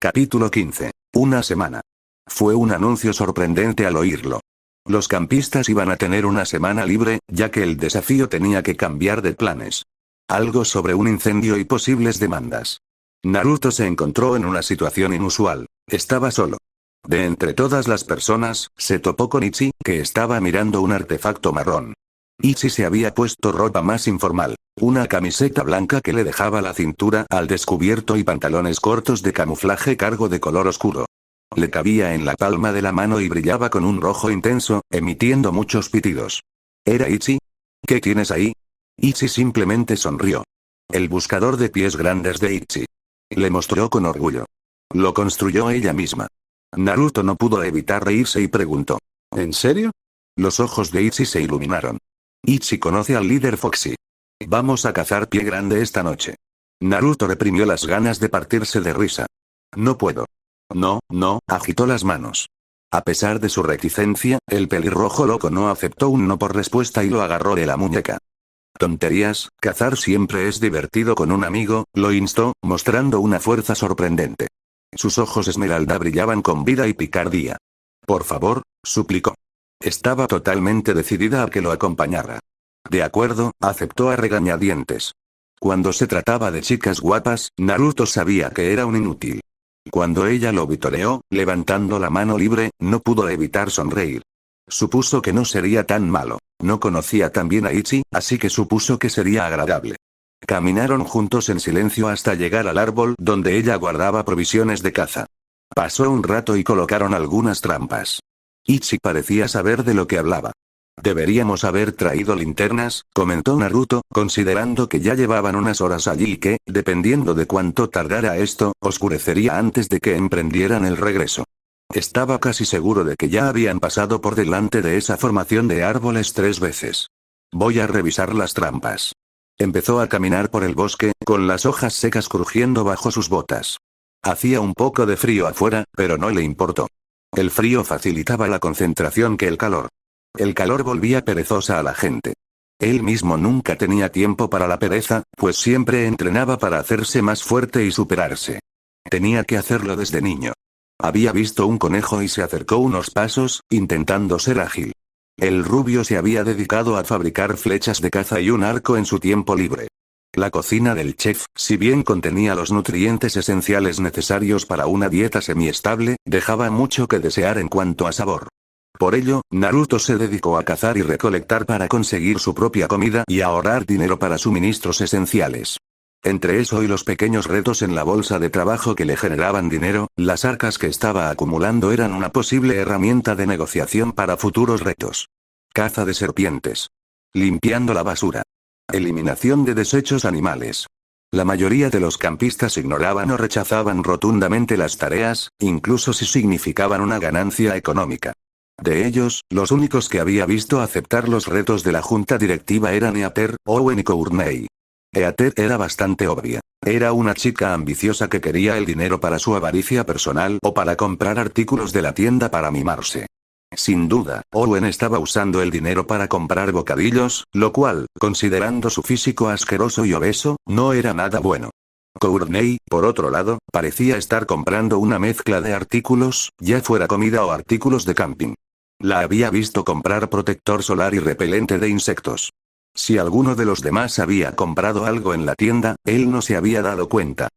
Capítulo 15. Una semana. Fue un anuncio sorprendente al oírlo. Los campistas iban a tener una semana libre, ya que el desafío tenía que cambiar de planes. Algo sobre un incendio y posibles demandas. Naruto se encontró en una situación inusual. Estaba solo. De entre todas las personas, se topó con Ichi, que estaba mirando un artefacto marrón. Ichi se había puesto ropa más informal. Una camiseta blanca que le dejaba la cintura al descubierto y pantalones cortos de camuflaje cargo de color oscuro. Le cabía en la palma de la mano y brillaba con un rojo intenso, emitiendo muchos pitidos. ¿Era Ichi? ¿Qué tienes ahí? Ichi simplemente sonrió. El buscador de pies grandes de Ichi. Le mostró con orgullo. Lo construyó ella misma. Naruto no pudo evitar reírse y preguntó. ¿En serio? Los ojos de Ichi se iluminaron. Ichi conoce al líder Foxy. Vamos a cazar pie grande esta noche. Naruto reprimió las ganas de partirse de risa. No puedo. No, agitó las manos. A pesar de su reticencia, el pelirrojo loco no aceptó un no por respuesta y lo agarró de la muñeca. Tonterías, cazar siempre es divertido con un amigo, lo instó, mostrando una fuerza sorprendente. Sus ojos esmeralda brillaban con vida y picardía. Por favor, suplicó. Estaba totalmente decidida a que lo acompañara. De acuerdo, aceptó a regañadientes. Cuando se trataba de chicas guapas, Naruto sabía que era un inútil. Cuando ella lo vitoreó, levantando la mano libre, no pudo evitar sonreír. Supuso que no sería tan malo. No conocía tan bien a Ichi, así que supuso que sería agradable. Caminaron juntos en silencio hasta llegar al árbol donde ella guardaba provisiones de caza. Pasó un rato y colocaron algunas trampas. Ichi parecía saber de lo que hablaba. Deberíamos haber traído linternas, comentó Naruto, considerando que ya llevaban unas horas allí y que, dependiendo de cuánto tardara esto, oscurecería antes de que emprendieran el regreso. Estaba casi seguro de que ya habían pasado por delante de esa formación de árboles 3 veces. Voy a revisar las trampas. Empezó a caminar por el bosque, con las hojas secas crujiendo bajo sus botas. Hacía un poco de frío afuera, pero no le importó. El frío facilitaba la concentración que el calor. El calor volvía perezosa a la gente. Él mismo nunca tenía tiempo para la pereza, pues siempre entrenaba para hacerse más fuerte y superarse. Tenía que hacerlo desde niño. Había visto un conejo y se acercó unos pasos, intentando ser ágil. El rubio se había dedicado a fabricar flechas de caza y un arco en su tiempo libre. La cocina del chef, si bien contenía los nutrientes esenciales necesarios para una dieta semiestable, dejaba mucho que desear en cuanto a sabor. Por ello, Naruto se dedicó a cazar y recolectar para conseguir su propia comida y ahorrar dinero para suministros esenciales. Entre eso y los pequeños retos en la bolsa de trabajo que le generaban dinero, las arcas que estaba acumulando eran una posible herramienta de negociación para futuros retos. Caza de serpientes. Limpiando la basura. Eliminación de desechos animales. La mayoría de los campistas ignoraban o rechazaban rotundamente las tareas, incluso si significaban una ganancia económica. De ellos, los únicos que había visto aceptar los retos de la junta directiva eran Eater, Owen y Courtney. Eater era bastante obvia. Era una chica ambiciosa que quería el dinero para su avaricia personal o para comprar artículos de la tienda para mimarse. Sin duda, Owen estaba usando el dinero para comprar bocadillos, lo cual, considerando su físico asqueroso y obeso, no era nada bueno. Courtney, por otro lado, parecía estar comprando una mezcla de artículos, ya fuera comida o artículos de camping. La había visto comprar protector solar y repelente de insectos. Si alguno de los demás había comprado algo en la tienda, él no se había dado cuenta.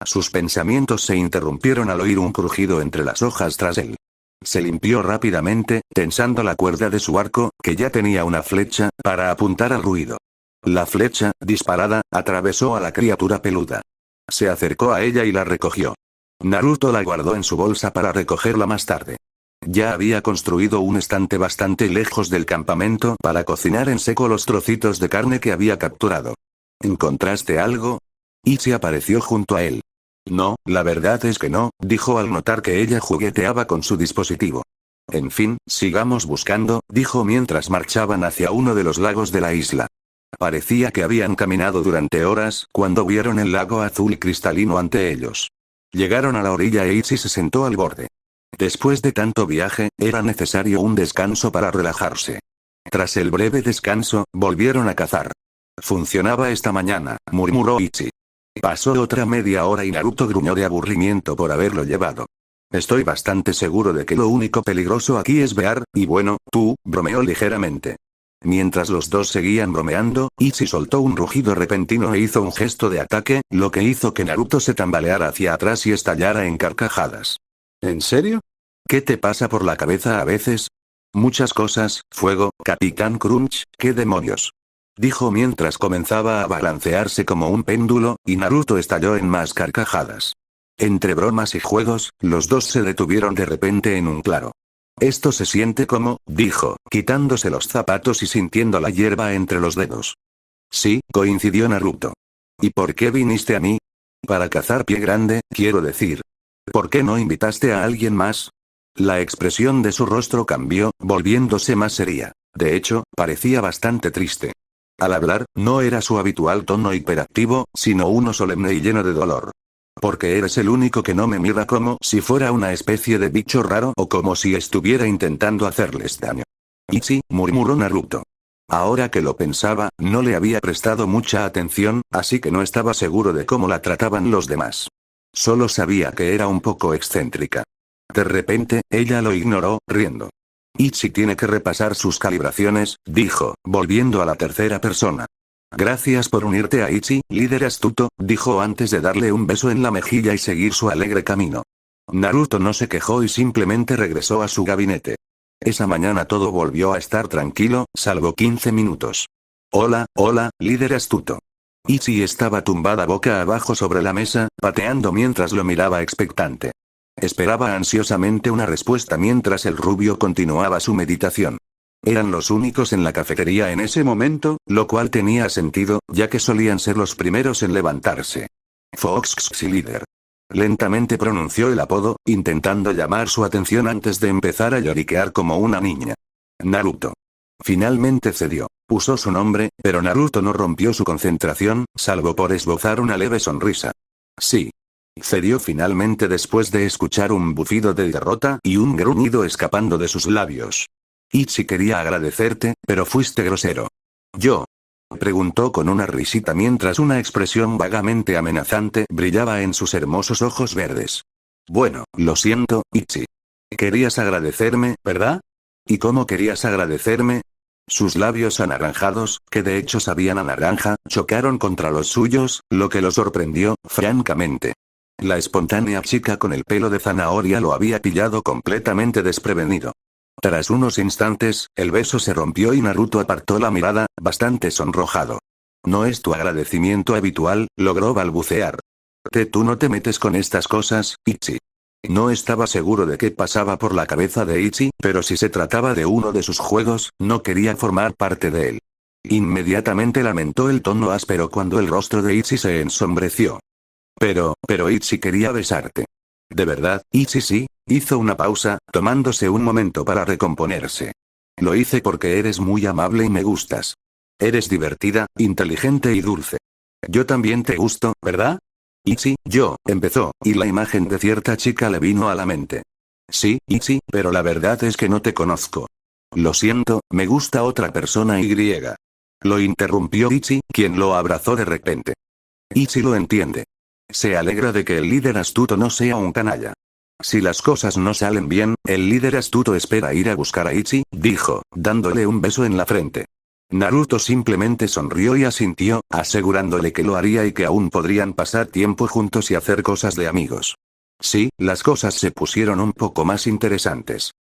Sus pensamientos se interrumpieron al oír un crujido entre las hojas tras él. Se limpió rápidamente, tensando la cuerda de su arco, que ya tenía una flecha, para apuntar al ruido. La flecha, disparada, atravesó a la criatura peluda. Se acercó a ella y la recogió. Naruto la guardó en su bolsa para recogerla más tarde. Ya había construido un estante bastante lejos del campamento para cocinar en seco los trocitos de carne que había capturado. ¿Encontraste algo? Ichi apareció junto a él. No, la verdad es que no, dijo al notar que ella jugueteaba con su dispositivo. En fin, sigamos buscando, dijo mientras marchaban hacia uno de los lagos de la isla. Parecía que habían caminado durante horas, cuando vieron el lago azul y cristalino ante ellos. Llegaron a la orilla e Ichi se sentó al borde. Después de tanto viaje, era necesario un descanso para relajarse. Tras el breve descanso, volvieron a cazar. Funcionaba esta mañana, murmuró Ichi. Pasó otra media hora y Naruto gruñó de aburrimiento por haberlo llevado. Estoy bastante seguro de que lo único peligroso aquí es Bear, y bueno, tú, bromeó ligeramente. Mientras los dos seguían bromeando, Ichi soltó un rugido repentino e hizo un gesto de ataque, lo que hizo que Naruto se tambaleara hacia atrás y estallara en carcajadas. ¿En serio? ¿Qué te pasa por la cabeza a veces? Muchas cosas, fuego, Capitán Crunch, ¿qué demonios? Dijo mientras comenzaba a balancearse como un péndulo, y Naruto estalló en más carcajadas. Entre bromas y juegos, los dos se detuvieron de repente en un claro. Esto se siente como, dijo, quitándose los zapatos y sintiendo la hierba entre los dedos. Sí, coincidió Naruto. ¿Y por qué viniste a mí? Para cazar pie grande, quiero decir. ¿Por qué no invitaste a alguien más? La expresión de su rostro cambió, volviéndose más seria. De hecho, parecía bastante triste. Al hablar, no era su habitual tono hiperactivo, sino uno solemne y lleno de dolor. Porque eres el único que no me mira como si fuera una especie de bicho raro o como si estuviera intentando hacerles daño. Ichi, murmuró Naruto. Ahora que lo pensaba, no le había prestado mucha atención, así que no estaba seguro de cómo la trataban los demás. Solo sabía que era un poco excéntrica. De repente, ella lo ignoró, riendo. Ichi tiene que repasar sus calibraciones, dijo, volviendo a la tercera persona. Gracias por unirte a Ichi, líder astuto, dijo antes de darle un beso en la mejilla y seguir su alegre camino. Naruto no se quejó y simplemente regresó a su gabinete. Esa mañana todo volvió a estar tranquilo, salvo 15 minutos. Hola, líder astuto. Ichi estaba tumbada boca abajo sobre la mesa, pateando mientras lo miraba expectante. Esperaba ansiosamente una respuesta mientras el rubio continuaba su meditación. Eran los únicos en la cafetería en ese momento, lo cual tenía sentido, ya que solían ser los primeros en levantarse. Fox líder. Lentamente pronunció el apodo, intentando llamar su atención antes de empezar a lloriquear como una niña. Naruto. Finalmente cedió. Usó su nombre, pero Naruto no rompió su concentración, salvo por esbozar una leve sonrisa. Sí. Cedió finalmente después de escuchar un bufido de derrota y un gruñido escapando de sus labios. Ichi quería agradecerte, pero fuiste grosero. ¿Yo? Preguntó con una risita mientras una expresión vagamente amenazante brillaba en sus hermosos ojos verdes. Bueno, lo siento, Ichi. Querías agradecerme, ¿verdad? ¿Y cómo querías agradecerme? Sus labios anaranjados, que de hecho sabían a naranja, chocaron contra los suyos, lo que lo sorprendió, francamente. La espontánea chica con el pelo de zanahoria lo había pillado completamente desprevenido. Tras unos instantes, el beso se rompió y Naruto apartó la mirada, bastante sonrojado. No es tu agradecimiento habitual, logró balbucear. Tú no te metes con estas cosas, Ichi. No estaba seguro de qué pasaba por la cabeza de Ichi, pero si se trataba de uno de sus juegos, no quería formar parte de él. Inmediatamente lamentó el tono áspero cuando el rostro de Ichi se ensombreció. Pero Ichi quería besarte. ¿De verdad, Ichi sí? Hizo una pausa, tomándose un momento para recomponerse. Lo hice porque eres muy amable y me gustas. Eres divertida, inteligente y dulce. Yo también te gusto, ¿verdad? Ichi, empezó, y la imagen de cierta chica le vino a la mente. Sí, Ichi, pero la verdad es que no te conozco. Lo siento, me gusta otra persona y. Lo interrumpió Ichi, quien lo abrazó de repente. Ichi lo entiende. Se alegra de que el líder astuto no sea un canalla. Si las cosas no salen bien, el líder astuto espera ir a buscar a Ichi, dijo, dándole un beso en la frente. Naruto simplemente sonrió y asintió, asegurándole que lo haría y que aún podrían pasar tiempo juntos y hacer cosas de amigos. Sí, las cosas se pusieron un poco más interesantes.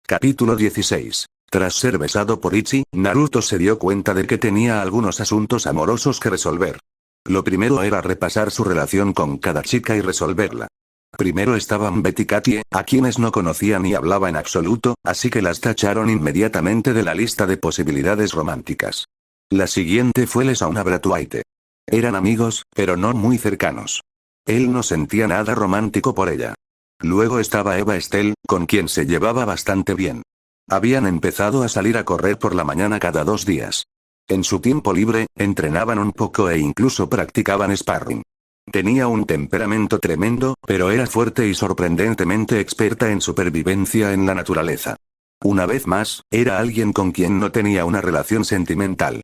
Capítulo 16. Tras ser besado por Ichi, Naruto se dio cuenta de que tenía algunos asuntos amorosos que resolver. Lo primero era repasar su relación con cada chica y resolverla. Primero estaban Betty y Katie, a quienes no conocía ni hablaba en absoluto, así que las tacharon inmediatamente de la lista de posibilidades románticas. La siguiente fue Lesauna Bratuaite. Eran amigos, pero no muy cercanos. Él no sentía nada romántico por ella. Luego estaba Eva Estelle, con quien se llevaba bastante bien. Habían empezado a salir a correr por la mañana cada 2 días. En su tiempo libre, entrenaban un poco e incluso practicaban sparring. Tenía un temperamento tremendo, pero era fuerte y sorprendentemente experta en supervivencia en la naturaleza. Una vez más, era alguien con quien no tenía una relación sentimental.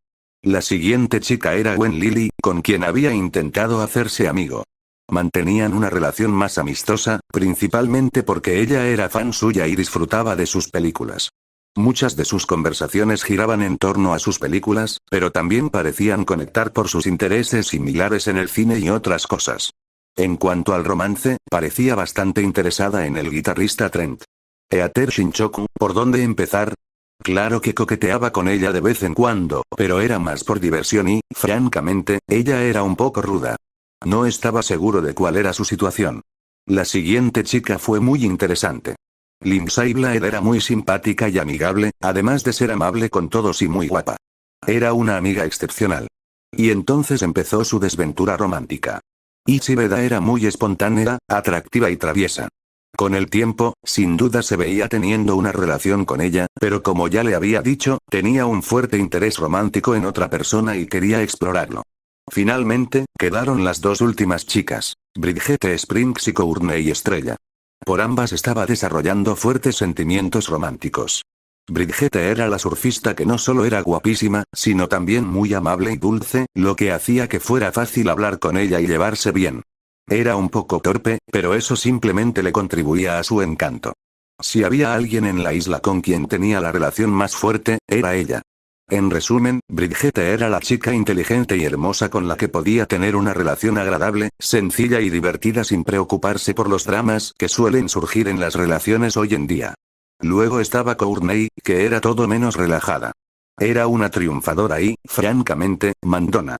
La siguiente chica era Gwen Lily, con quien había intentado hacerse amigo. Mantenían una relación más amistosa, principalmente porque ella era fan suya y disfrutaba de sus películas. Muchas de sus conversaciones giraban en torno a sus películas, pero también parecían conectar por sus intereses similares en el cine y otras cosas. En cuanto al romance, parecía bastante interesada en el guitarrista Trent. Eater Shinchoku, ¿por dónde empezar? Claro que coqueteaba con ella de vez en cuando, pero era más por diversión y, francamente, ella era un poco ruda. No estaba seguro de cuál era su situación. La siguiente chica fue muy interesante. Lindsay Blair era muy simpática y amigable, además de ser amable con todos y muy guapa. Era una amiga excepcional. Y entonces empezó su desventura romántica. Ichibeda era muy espontánea, atractiva y traviesa. Con el tiempo, sin duda se veía teniendo una relación con ella, pero como ya le había dicho, tenía un fuerte interés romántico en otra persona y quería explorarlo. Finalmente, quedaron las dos últimas chicas, Bridget Springs y Courtney Estrella. Por ambas estaba desarrollando fuertes sentimientos románticos. Bridget era la surfista que no solo era guapísima, sino también muy amable y dulce, lo que hacía que fuera fácil hablar con ella y llevarse bien. Era un poco torpe, pero eso simplemente le contribuía a su encanto. Si había alguien en la isla con quien tenía la relación más fuerte, era ella. En resumen, Bridget era la chica inteligente y hermosa con la que podía tener una relación agradable, sencilla y divertida sin preocuparse por los dramas que suelen surgir en las relaciones hoy en día. Luego estaba Courtney, que era todo menos relajada. Era una triunfadora y, francamente, mandona.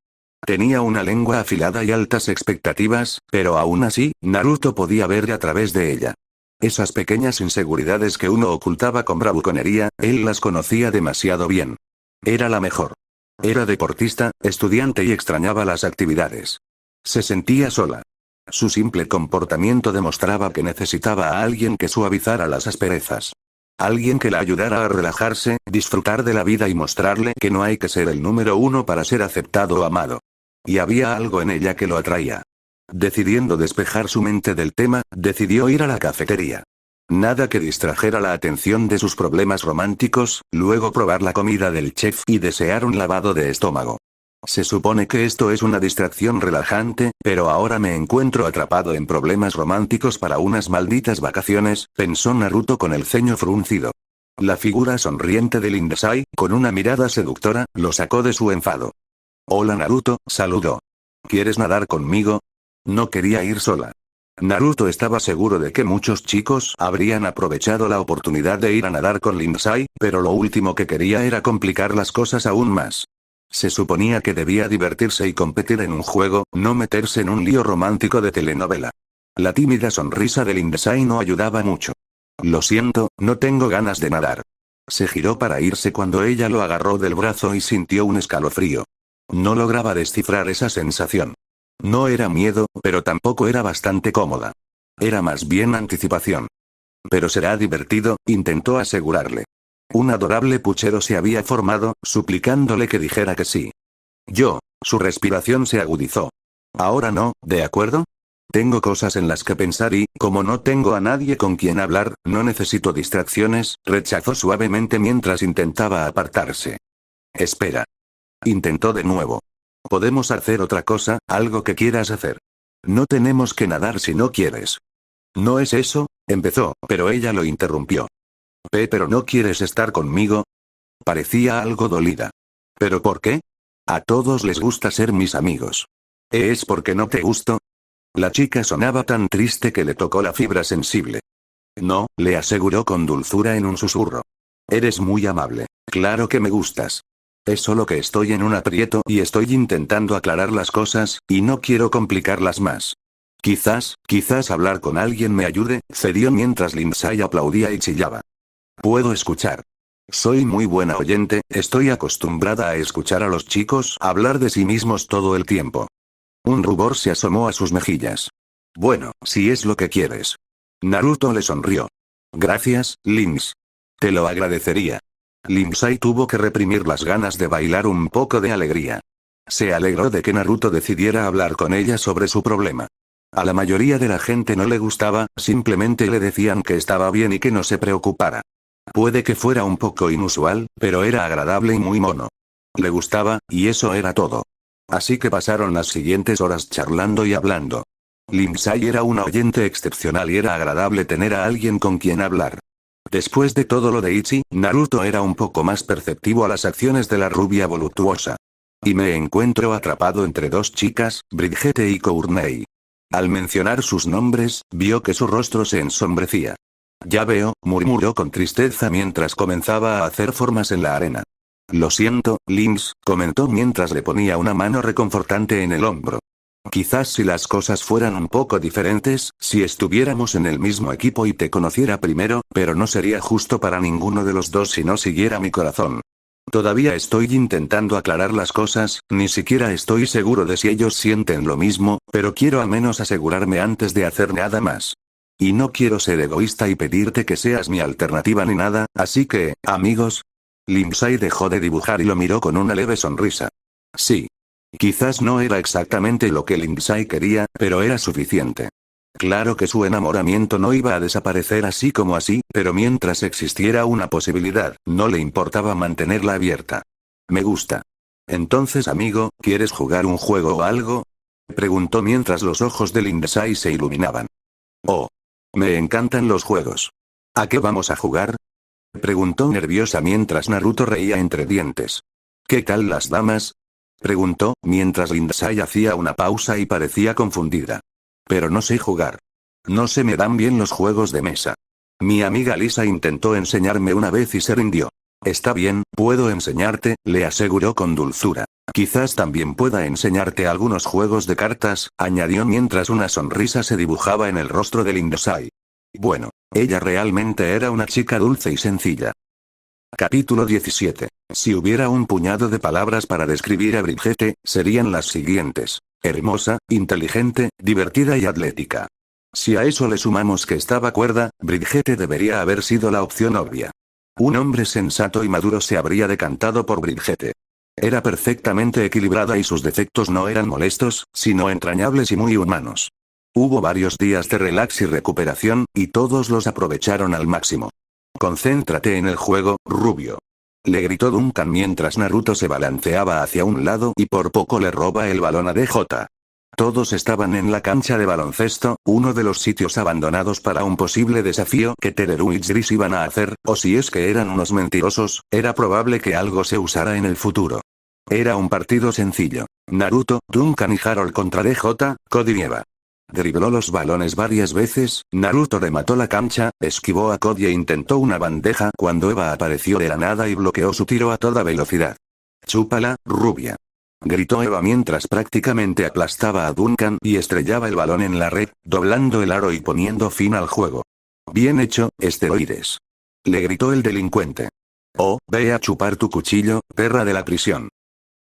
Tenía una lengua afilada y altas expectativas, pero aún así, Naruto podía ver a través de ella. Esas pequeñas inseguridades que uno ocultaba con bravuconería, él las conocía demasiado bien. Era la mejor. Era deportista, estudiante y extrañaba las actividades. Se sentía sola. Su simple comportamiento demostraba que necesitaba a alguien que suavizara las asperezas. Alguien que la ayudara a relajarse, disfrutar de la vida y mostrarle que no hay que ser el número uno para ser aceptado o amado. Y había algo en ella que lo atraía. Decidiendo despejar su mente del tema, decidió ir a la cafetería. Nada que distrajera la atención de sus problemas románticos, luego probar la comida del chef y desear un lavado de estómago. Se supone que esto es una distracción relajante, pero ahora me encuentro atrapado en problemas románticos para unas malditas vacaciones, pensó Naruto con el ceño fruncido. La figura sonriente de Lindsay, con una mirada seductora, lo sacó de su enfado. Hola Naruto, saludó. ¿Quieres nadar conmigo? No quería ir sola. Naruto estaba seguro de que muchos chicos habrían aprovechado la oportunidad de ir a nadar con Lindsay, pero lo último que quería era complicar las cosas aún más. Se suponía que debía divertirse y competir en un juego, no meterse en un lío romántico de telenovela. La tímida sonrisa de Lindsay no ayudaba mucho. Lo siento, no tengo ganas de nadar. Se giró para irse cuando ella lo agarró del brazo y sintió un escalofrío. No lograba descifrar esa sensación. No era miedo, pero tampoco era bastante cómoda. Era más bien anticipación. Pero será divertido, intentó asegurarle. Un adorable puchero se había formado, suplicándole que dijera que sí. Su respiración se agudizó. Ahora no, ¿de acuerdo? Tengo cosas en las que pensar y, como no tengo a nadie con quien hablar, no necesito distracciones, rechazó suavemente mientras intentaba apartarse. Espera. Intentó de nuevo. Podemos hacer otra cosa, algo que quieras hacer. No tenemos que nadar si no quieres. No es eso, empezó, pero ella lo interrumpió. ¿Pero no quieres estar conmigo? Parecía algo dolida. ¿Pero por qué? A todos les gusta ser mis amigos. ¿Es porque no te gusto? La chica sonaba tan triste que le tocó la fibra sensible. No, le aseguró con dulzura en un susurro. Eres muy amable. Claro que me gustas. Es solo que estoy en un aprieto y estoy intentando aclarar las cosas, y no quiero complicarlas más. Quizás hablar con alguien me ayude, cedió mientras Lindsay aplaudía y chillaba. Puedo escuchar. Soy muy buena oyente, estoy acostumbrada a escuchar a los chicos hablar de sí mismos todo el tiempo. Un rubor se asomó a sus mejillas. Bueno, si es lo que quieres. Naruto le sonrió. Gracias, Lins. Te lo agradecería. Lindsay tuvo que reprimir las ganas de bailar un poco de alegría. Se alegró de que Naruto decidiera hablar con ella sobre su problema. A la mayoría de la gente no le gustaba, simplemente le decían que estaba bien y que no se preocupara. Puede que fuera un poco inusual, pero era agradable y muy mono. Le gustaba, y eso era todo. Así que pasaron las siguientes horas charlando y hablando. Lindsay era una oyente excepcional y era agradable tener a alguien con quien hablar. Después de todo lo de Ichi, Naruto era un poco más perceptivo a las acciones de la rubia voluptuosa. Y me encuentro atrapado entre dos chicas, Brigitte y Courtney. Al mencionar sus nombres, vio que su rostro se ensombrecía. Ya veo, murmuró con tristeza mientras comenzaba a hacer formas en la arena. Lo siento, Linz, comentó mientras le ponía una mano reconfortante en el hombro. Quizás si las cosas fueran un poco diferentes, si estuviéramos en el mismo equipo y te conociera primero, pero no sería justo para ninguno de los dos si no siguiera mi corazón. Todavía estoy intentando aclarar las cosas, ni siquiera estoy seguro de si ellos sienten lo mismo, pero quiero al menos asegurarme antes de hacer nada más. Y no quiero ser egoísta y pedirte que seas mi alternativa ni nada, así que, amigos. Lindsay dejó de dibujar y lo miró con una leve sonrisa. Sí. Quizás no era exactamente lo que Lindsay quería, pero era suficiente. Claro que su enamoramiento no iba a desaparecer así como así, pero mientras existiera una posibilidad, no le importaba mantenerla abierta. Me gusta. Entonces, amigo, ¿quieres jugar un juego o algo? Preguntó mientras los ojos de Lindsay se iluminaban. Oh. Me encantan los juegos. ¿A qué vamos a jugar? Preguntó nerviosa mientras Naruto reía entre dientes. ¿Qué tal las damas? Preguntó, mientras Lindsay hacía una pausa y parecía confundida. Pero no sé jugar. No se me dan bien los juegos de mesa. Mi amiga Lisa intentó enseñarme una vez y se rindió. Está bien, puedo enseñarte, le aseguró con dulzura. Quizás también pueda enseñarte algunos juegos de cartas, añadió mientras una sonrisa se dibujaba en el rostro de Lindsay. Bueno, ella realmente era una chica dulce y sencilla. Capítulo 17. Si hubiera un puñado de palabras para describir a Brigitte, serían las siguientes. Hermosa, inteligente, divertida y atlética. Si a eso le sumamos que estaba cuerda, Brigitte debería haber sido la opción obvia. Un hombre sensato y maduro se habría decantado por Brigitte. Era perfectamente equilibrada y sus defectos no eran molestos, sino entrañables y muy humanos. Hubo varios días de relax y recuperación, y todos los aprovecharon al máximo. Concéntrate en el juego, rubio. Le gritó Duncan mientras Naruto se balanceaba hacia un lado y por poco le roba el balón a DJ. Todos estaban en la cancha de baloncesto, uno de los sitios abandonados para un posible desafío que Teruo y Gris iban a hacer, o si es que eran unos mentirosos, era probable que algo se usara en el futuro. Era un partido sencillo. Naruto, Duncan y Harold contra DJ, Cody y Eva. Dribló los balones varias veces, Naruto remató la cancha, esquivó a Cody e intentó una bandeja cuando Eva apareció de la nada y bloqueó su tiro a toda velocidad. Chúpala, rubia. Gritó Eva mientras prácticamente aplastaba a Duncan y estrellaba el balón en la red, doblando el aro y poniendo fin al juego. Bien hecho, esteroides. Le gritó el delincuente. Oh, ve a chupar tu cuchillo, perra de la prisión.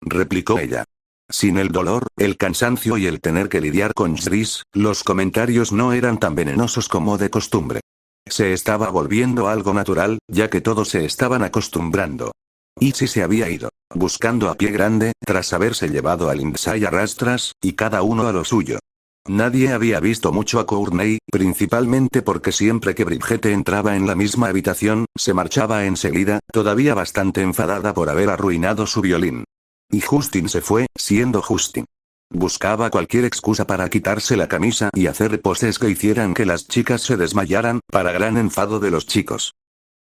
Replicó ella. Sin el dolor, el cansancio y el tener que lidiar con Gris, los comentarios no eran tan venenosos como de costumbre. Se estaba volviendo algo natural, ya que todos se estaban acostumbrando. Ichi se había ido, buscando a pie grande, tras haberse llevado a Lindsay a rastras, y cada uno a lo suyo. Nadie había visto mucho a Courtney, principalmente porque siempre que Brigitte entraba en la misma habitación, se marchaba enseguida, todavía bastante enfadada por haber arruinado su violín. Y Justin se fue, siendo Justin. Buscaba cualquier excusa para quitarse la camisa y hacer poses que hicieran que las chicas se desmayaran, para gran enfado de los chicos.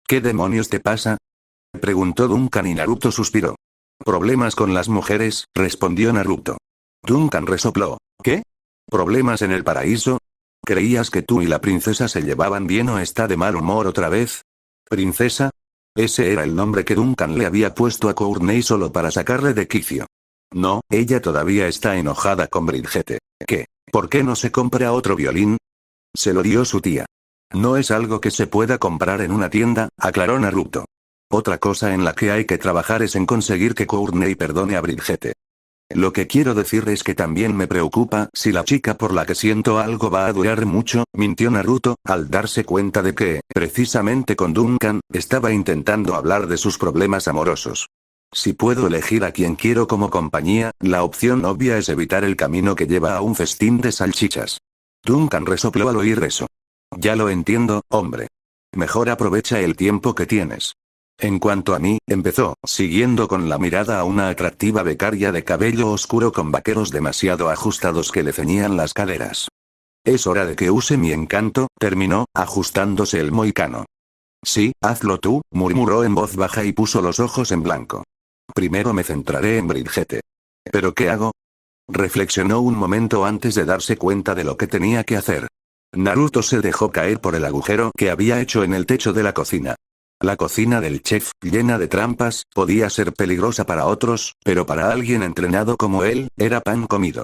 ¿Qué demonios te pasa? Preguntó Duncan y Naruto suspiró. Problemas con las mujeres, respondió Naruto. Duncan resopló. ¿Qué? ¿Problemas en el paraíso? ¿Creías que tú y la princesa se llevaban bien o está de mal humor otra vez? ¿Princesa? Ese era el nombre que Duncan le había puesto a Courtney solo para sacarle de quicio. No, ella todavía está enojada con Brigitte. ¿Qué? ¿Por qué no se compra otro violín? Se lo dio su tía. No es algo que se pueda comprar en una tienda, aclaró Naruto. Otra cosa en la que hay que trabajar es en conseguir que Courtney perdone a Brigitte. Lo que quiero decir es que también me preocupa si la chica por la que siento algo va a durar mucho, mintió Naruto, al darse cuenta de que, precisamente con Duncan, estaba intentando hablar de sus problemas amorosos. Si puedo elegir a quien quiero como compañía, la opción obvia es evitar el camino que lleva a un festín de salchichas. Duncan resopló al oír eso. Ya lo entiendo, hombre. Mejor aprovecha el tiempo que tienes. En cuanto a mí, empezó, siguiendo con la mirada a una atractiva becaria de cabello oscuro con vaqueros demasiado ajustados que le ceñían las caderas. Es hora de que use mi encanto, terminó, ajustándose el mohicano. Sí, hazlo tú, murmuró en voz baja y puso los ojos en blanco. Primero me centraré en Bridgette. ¿Pero qué hago? Reflexionó un momento antes de darse cuenta de lo que tenía que hacer. Naruto se dejó caer por el agujero que había hecho en el techo de la cocina. La cocina del chef, llena de trampas, podía ser peligrosa para otros, pero para alguien entrenado como él, era pan comido.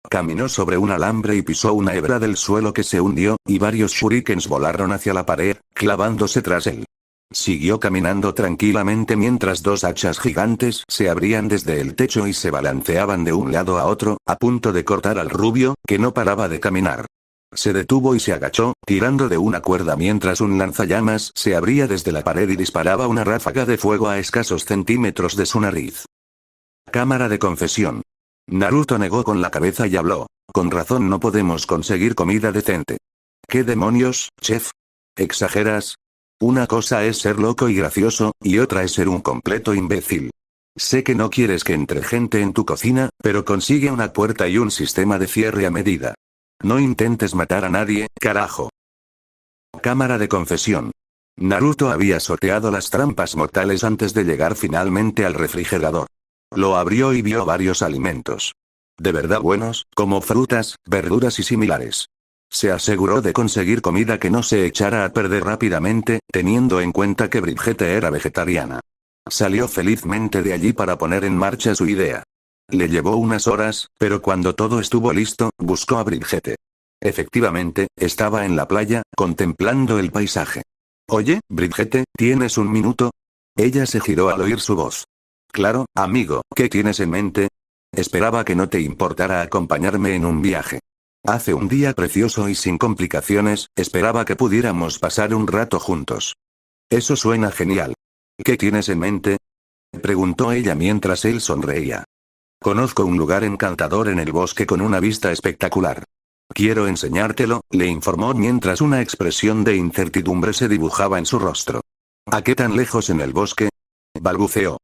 Caminó sobre un alambre y pisó una hebra del suelo que se hundió, y varios shurikens volaron hacia la pared, clavándose tras él. Siguió caminando tranquilamente mientras dos hachas gigantes se abrían desde el techo y se balanceaban de un lado a otro, a punto de cortar al rubio, que no paraba de caminar. Se detuvo y se agachó, tirando de una cuerda mientras un lanzallamas se abría desde la pared y disparaba una ráfaga de fuego a escasos centímetros de su nariz. Cámara de confesión. Naruto negó con la cabeza y habló. Con razón no podemos conseguir comida decente. ¿Qué demonios, chef? ¿Exageras? Una cosa es ser loco y gracioso, y otra es ser un completo imbécil. Sé que no quieres que entre gente en tu cocina, pero consigue una puerta y un sistema de cierre a medida. No intentes matar a nadie, carajo. Cámara de confesión. Naruto había sorteado las trampas mortales antes de llegar finalmente al refrigerador. Lo abrió y vio varios alimentos. De verdad buenos, como frutas, verduras y similares. Se aseguró de conseguir comida que no se echara a perder rápidamente, teniendo en cuenta que Bridgette era vegetariana. Salió felizmente de allí para poner en marcha su idea. Le llevó unas horas, pero cuando todo estuvo listo, buscó a Bridgette. Efectivamente, estaba en la playa, contemplando el paisaje. Oye, Bridgette, ¿tienes un minuto? Ella se giró al oír su voz. Claro, amigo, ¿qué tienes en mente? Esperaba que no te importara acompañarme en un viaje. Hace un día precioso y sin complicaciones, esperaba que pudiéramos pasar un rato juntos. Eso suena genial. ¿Qué tienes en mente? Preguntó ella mientras él sonreía. Conozco un lugar encantador en el bosque con una vista espectacular. Quiero enseñártelo, le informó mientras una expresión de incertidumbre se dibujaba en su rostro. ¿A qué tan lejos en el bosque? Balbuceó.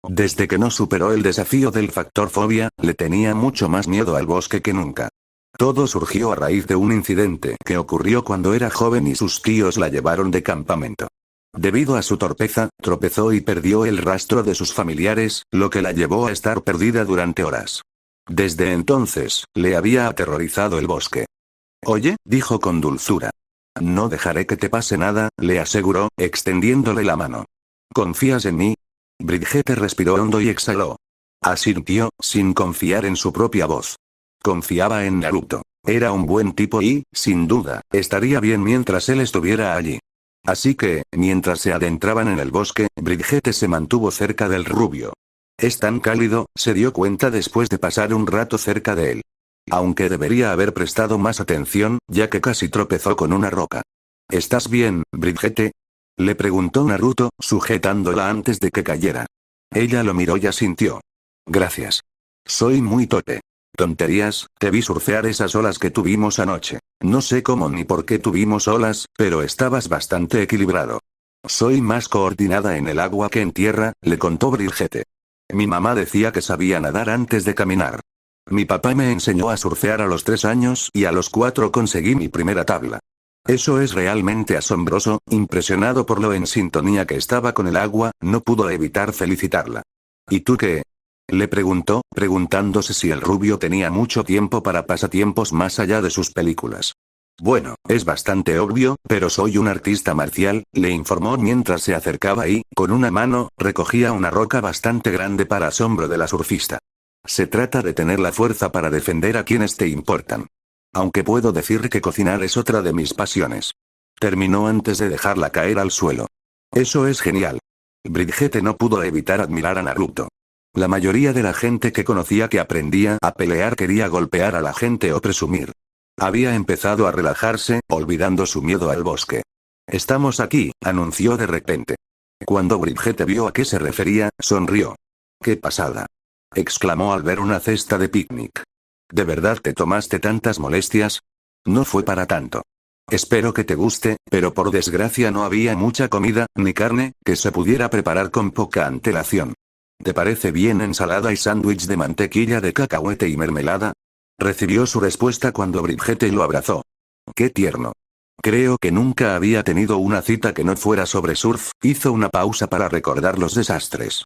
Desde que no superó el desafío del factor fobia, le tenía mucho más miedo al bosque que nunca. Todo surgió a raíz de un incidente que ocurrió cuando era joven y sus tíos la llevaron de campamento. Debido a su torpeza, tropezó y perdió el rastro de sus familiares, lo que la llevó a estar perdida durante horas. Desde entonces, le había aterrorizado el bosque. Oye, dijo con dulzura. No dejaré que te pase nada, le aseguró, extendiéndole la mano. ¿Confías en mí? Bridgette respiró hondo y exhaló. Asintió, sin confiar en su propia voz. Confiaba en Naruto. Era un buen tipo y, sin duda, estaría bien mientras él estuviera allí. Así que, mientras se adentraban en el bosque, Bridgette se mantuvo cerca del rubio. Es tan cálido, se dio cuenta después de pasar un rato cerca de él. Aunque debería haber prestado más atención, ya que casi tropezó con una roca. ¿Estás bien, Bridgette? Le preguntó Naruto, sujetándola antes de que cayera. Ella lo miró y asintió. Gracias. Soy muy torpe. Tonterías, te vi surfear esas olas que tuvimos anoche. No sé cómo ni por qué tuvimos olas, pero estabas bastante equilibrado. Soy más coordinada en el agua que en tierra, le contó Bridgette. Mi mamá decía que sabía nadar antes de caminar. Mi papá me enseñó a surfear a los 3 años y a los 4 conseguí mi primera tabla. Eso es realmente asombroso, impresionado por lo en sintonía que estaba con el agua, no pudo evitar felicitarla. ¿Y tú qué? Le preguntó, preguntándose si el rubio tenía mucho tiempo para pasatiempos más allá de sus películas. Bueno, es bastante obvio, pero soy un artista marcial, le informó mientras se acercaba y, con una mano, recogía una roca bastante grande para asombro de la surfista. Se trata de tener la fuerza para defender a quienes te importan. Aunque puedo decir que cocinar es otra de mis pasiones. Terminó antes de dejarla caer al suelo. Eso es genial. Bridgette no pudo evitar admirar a Naruto. La mayoría de la gente que conocía que aprendía a pelear quería golpear a la gente o presumir. Había empezado a relajarse, olvidando su miedo al bosque. Estamos aquí, anunció de repente. Cuando Bridgette vio a qué se refería, sonrió. ¡Qué pasada! Exclamó al ver una cesta de picnic. ¿De verdad te tomaste tantas molestias? No fue para tanto. Espero que te guste, pero por desgracia no había mucha comida, ni carne, que se pudiera preparar con poca antelación. ¿Te parece bien ensalada y sándwich de mantequilla de cacahuete y mermelada? Recibió su respuesta cuando Bridget lo abrazó. ¡Qué tierno! Creo que nunca había tenido una cita que no fuera sobre surf, hizo una pausa para recordar los desastres.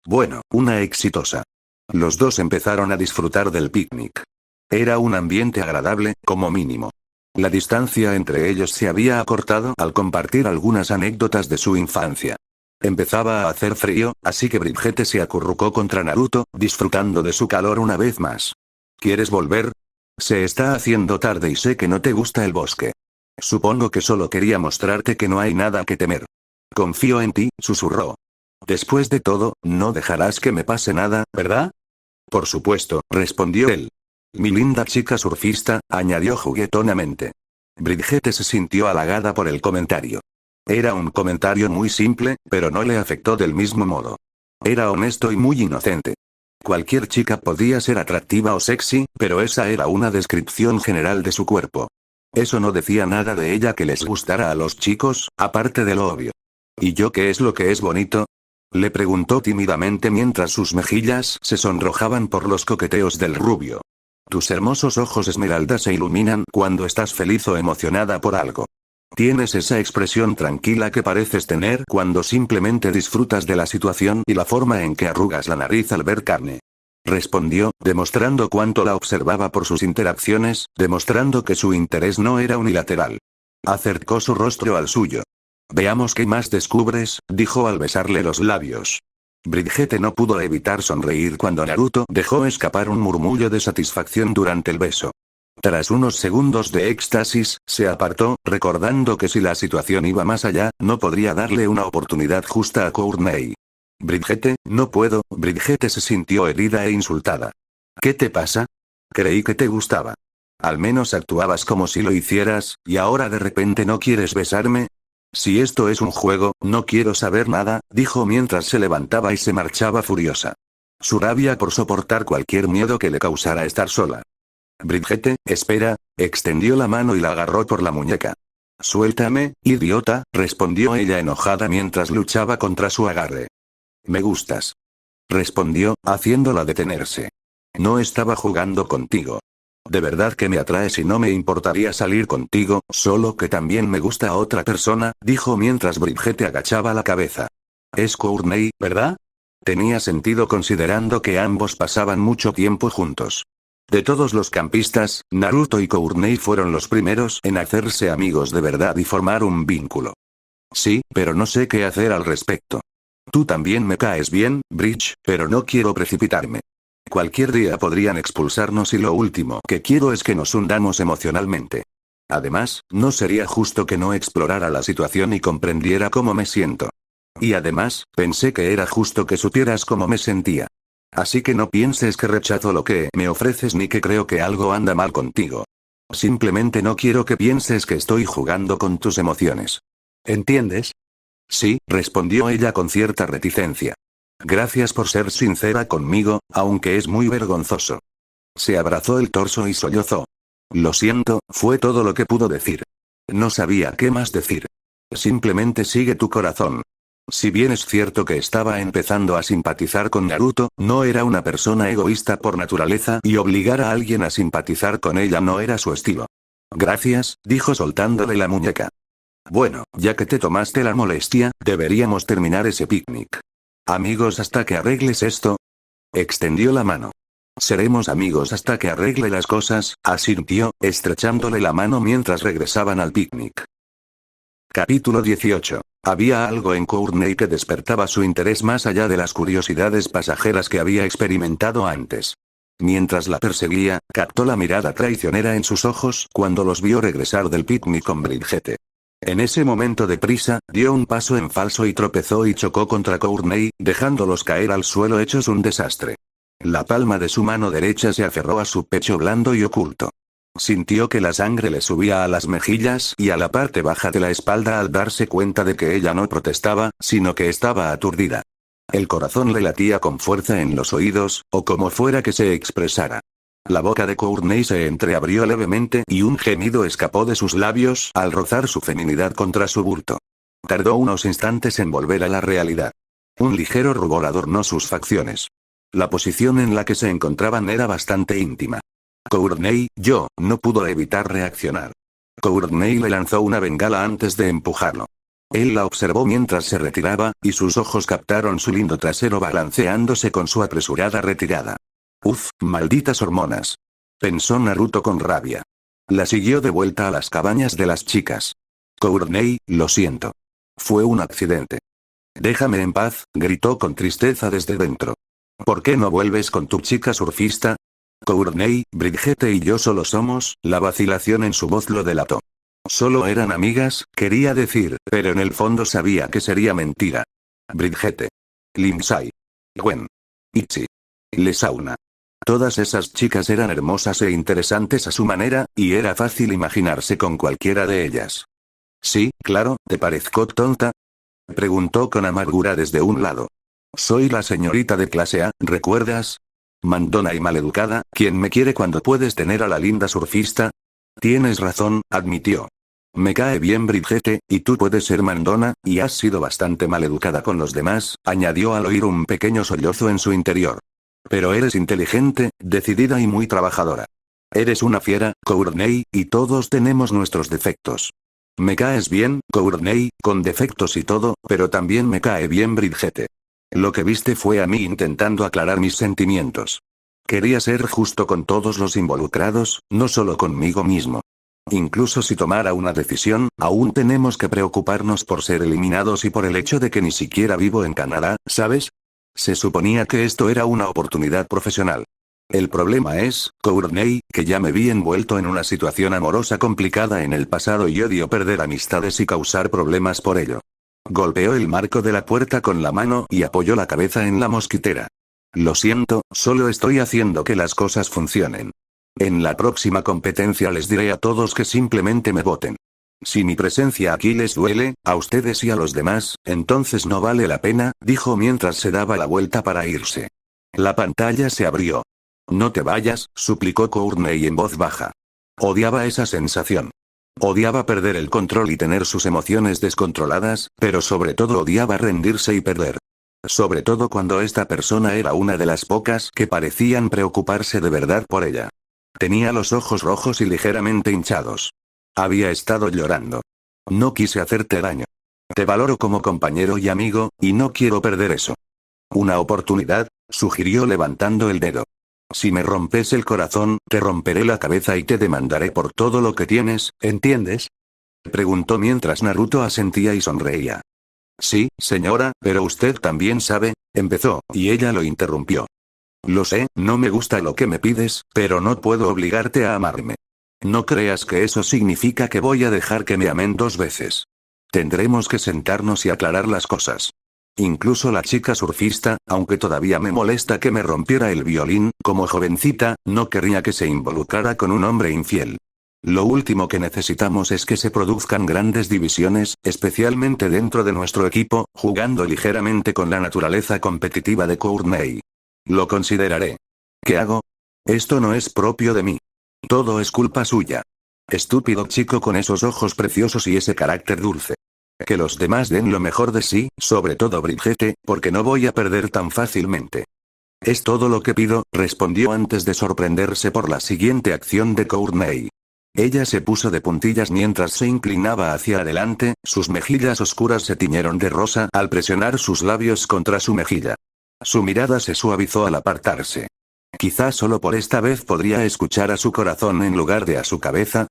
Bueno, una exitosa. Los dos empezaron a disfrutar del picnic. Era un ambiente agradable, como mínimo. La distancia entre ellos se había acortado al compartir algunas anécdotas de su infancia. Empezaba a hacer frío, así que Bridget se acurrucó contra Naruto, disfrutando de su calor una vez más. ¿Quieres volver? Se está haciendo tarde y sé que no te gusta el bosque. Supongo que solo quería mostrarte que no hay nada que temer. Confío en ti, susurró. Después de todo, no dejarás que me pase nada, ¿verdad? Por supuesto, respondió él. Mi linda chica surfista, añadió juguetonamente. Bridget se sintió halagada por el comentario. Era un comentario muy simple, pero no le afectó del mismo modo. Era honesto y muy inocente. Cualquier chica podía ser atractiva o sexy, pero esa era una descripción general de su cuerpo. Eso no decía nada de ella que les gustara a los chicos, aparte de lo obvio. ¿Y yo qué es lo que es bonito? Le preguntó tímidamente mientras sus mejillas se sonrojaban por los coqueteos del rubio. Tus hermosos ojos esmeralda se iluminan cuando estás feliz o emocionada por algo. Tienes esa expresión tranquila que pareces tener cuando simplemente disfrutas de la situación y la forma en que arrugas la nariz al ver carne. Respondió, demostrando cuánto la observaba por sus interacciones, demostrando que su interés no era unilateral. Acercó su rostro al suyo. Veamos qué más descubres, dijo al besarle los labios. Bridget no pudo evitar sonreír cuando Naruto dejó escapar un murmullo de satisfacción durante el beso. Tras unos segundos de éxtasis, se apartó, recordando que si la situación iba más allá, no podría darle una oportunidad justa a Courtney. Bridget, no puedo, Bridget se sintió herida e insultada. ¿Qué te pasa? Creí que te gustaba. Al menos actuabas como si lo hicieras, y ahora de repente no quieres besarme. Si esto es un juego, no quiero saber nada, dijo mientras se levantaba y se marchaba furiosa. Su rabia por soportar cualquier miedo que le causara estar sola. Bridget, espera, extendió la mano y la agarró por la muñeca. Suéltame, idiota, respondió ella enojada mientras luchaba contra su agarre. Me gustas. Respondió, haciéndola detenerse. No estaba jugando contigo. De verdad que me atraes y no me importaría salir contigo, solo que también me gusta a otra persona, dijo mientras Bridget agachaba la cabeza. Es Courtney, ¿verdad? Tenía sentido considerando que ambos pasaban mucho tiempo juntos. De todos los campistas, Naruto y Courtney fueron los primeros en hacerse amigos de verdad y formar un vínculo. Sí, pero no sé qué hacer al respecto. Tú también me caes bien, Bridge, pero no quiero precipitarme. Cualquier día podrían expulsarnos y lo último que quiero es que nos hundamos emocionalmente. Además, no sería justo que no explorara la situación y comprendiera cómo me siento. Y además, pensé que era justo que supieras cómo me sentía. Así que no pienses que rechazo lo que me ofreces ni que creo que algo anda mal contigo. Simplemente no quiero que pienses que estoy jugando con tus emociones. ¿Entiendes? Sí, respondió ella con cierta reticencia. Gracias por ser sincera conmigo, aunque es muy vergonzoso. Se abrazó el torso y sollozó. Lo siento, fue todo lo que pudo decir. No sabía qué más decir. Simplemente sigue tu corazón. Si bien es cierto que estaba empezando a simpatizar con Naruto, no era una persona egoísta por naturaleza y obligar a alguien a simpatizar con ella no era su estilo. Gracias, dijo soltándole la muñeca. Bueno, ya que te tomaste la molestia, deberíamos terminar ese picnic. ¿Amigos hasta que arregles esto? Extendió la mano. Seremos amigos hasta que arregle las cosas, asintió, estrechándole la mano mientras regresaban al picnic. Capítulo 18. Había algo en Courtney que despertaba su interés más allá de las curiosidades pasajeras que había experimentado antes. Mientras la perseguía, captó la mirada traicionera en sus ojos cuando los vio regresar del picnic con Bridget. En ese momento de prisa, dio un paso en falso y tropezó y chocó contra Courtney, dejándolos caer al suelo hechos un desastre. La palma de su mano derecha se aferró a su pecho blando y oculto. Sintió que la sangre le subía a las mejillas y a la parte baja de la espalda al darse cuenta de que ella no protestaba, sino que estaba aturdida. El corazón le latía con fuerza en los oídos, o como fuera que se expresara. La boca de Courtney se entreabrió levemente y un gemido escapó de sus labios al rozar su feminidad contra su bulto. Tardó unos instantes en volver a la realidad. Un ligero rubor adornó sus facciones. La posición en la que se encontraban era bastante íntima. Courtney, no pudo evitar reaccionar. Courtney le lanzó una bengala antes de empujarlo. Él la observó mientras se retiraba, y sus ojos captaron su lindo trasero balanceándose con su apresurada retirada. Uf, malditas hormonas. Pensó Naruto con rabia. La siguió de vuelta a las cabañas de las chicas. Courtney, lo siento. Fue un accidente. Déjame en paz, gritó con tristeza desde dentro. ¿Por qué no vuelves con tu chica surfista? Courtney, Bridgette y yo solo somos, la vacilación en su voz lo delató. Solo eran amigas, quería decir, pero en el fondo sabía que sería mentira. Bridgette. Lindsay. Gwen. Ichi. Lesauna. Todas esas chicas eran hermosas e interesantes a su manera, y era fácil imaginarse con cualquiera de ellas. Sí, claro, ¿te parezco tonta? Preguntó con amargura desde un lado. Soy la señorita de clase A, ¿recuerdas? Mandona y maleducada, ¿quién me quiere cuando puedes tener a la linda surfista? Tienes razón, admitió. Me cae bien Bridgette, y tú puedes ser mandona, y has sido bastante maleducada con los demás, añadió al oír un pequeño sollozo en su interior. Pero eres inteligente, decidida y muy trabajadora. Eres una fiera, Courtney, y todos tenemos nuestros defectos. Me caes bien, Courtney, con defectos y todo, pero también me cae bien Bridgette. Lo que viste fue a mí intentando aclarar mis sentimientos. Quería ser justo con todos los involucrados, no solo conmigo mismo. Incluso si tomara una decisión, aún tenemos que preocuparnos por ser eliminados y por el hecho de que ni siquiera vivo en Canadá, ¿sabes? Se suponía que esto era una oportunidad profesional. El problema es, Courtney, que ya me vi envuelto en una situación amorosa complicada en el pasado y odio perder amistades y causar problemas por ello. Golpeó el marco de la puerta con la mano y apoyó la cabeza en la mosquitera. Lo siento, solo estoy haciendo que las cosas funcionen. En la próxima competencia les diré a todos que simplemente me voten. Si mi presencia aquí les duele, a ustedes y a los demás, entonces no vale la pena, dijo mientras se daba la vuelta para irse. La pantalla se abrió. No te vayas, suplicó Courtney en voz baja. Odiaba esa sensación. Odiaba perder el control y tener sus emociones descontroladas, pero sobre todo odiaba rendirse y perder. Sobre todo cuando esta persona era una de las pocas que parecían preocuparse de verdad por ella. Tenía los ojos rojos y ligeramente hinchados. Había estado llorando. No quise hacerte daño. Te valoro como compañero y amigo, y no quiero perder eso. Una oportunidad, sugirió levantando el dedo. Si me rompes el corazón, te romperé la cabeza y te demandaré por todo lo que tienes, ¿entiendes? Preguntó mientras Naruto asentía y sonreía. Sí, señora, pero usted también sabe, empezó, y ella lo interrumpió. Lo sé, no me gusta lo que me pides, pero no puedo obligarte a amarme. No creas que eso significa que voy a dejar que me amen dos veces. Tendremos que sentarnos y aclarar las cosas. Incluso la chica surfista, aunque todavía me molesta que me rompiera el violín, como jovencita, no querría que se involucrara con un hombre infiel. Lo último que necesitamos es que se produzcan grandes divisiones, especialmente dentro de nuestro equipo, jugando ligeramente con la naturaleza competitiva de Courtney. Lo consideraré. ¿Qué hago? Esto no es propio de mí. Todo es culpa suya. Estúpido chico con esos ojos preciosos y ese carácter dulce. Que los demás den lo mejor de sí, sobre todo Bridgette, porque no voy a perder tan fácilmente. Es todo lo que pido, respondió antes de sorprenderse por la siguiente acción de Courtney. Ella se puso de puntillas mientras se inclinaba hacia adelante, sus mejillas oscuras se tiñeron de rosa al presionar sus labios contra su mejilla. Su mirada se suavizó al apartarse. Quizás solo por esta vez podría escuchar a su corazón en lugar de a su cabeza,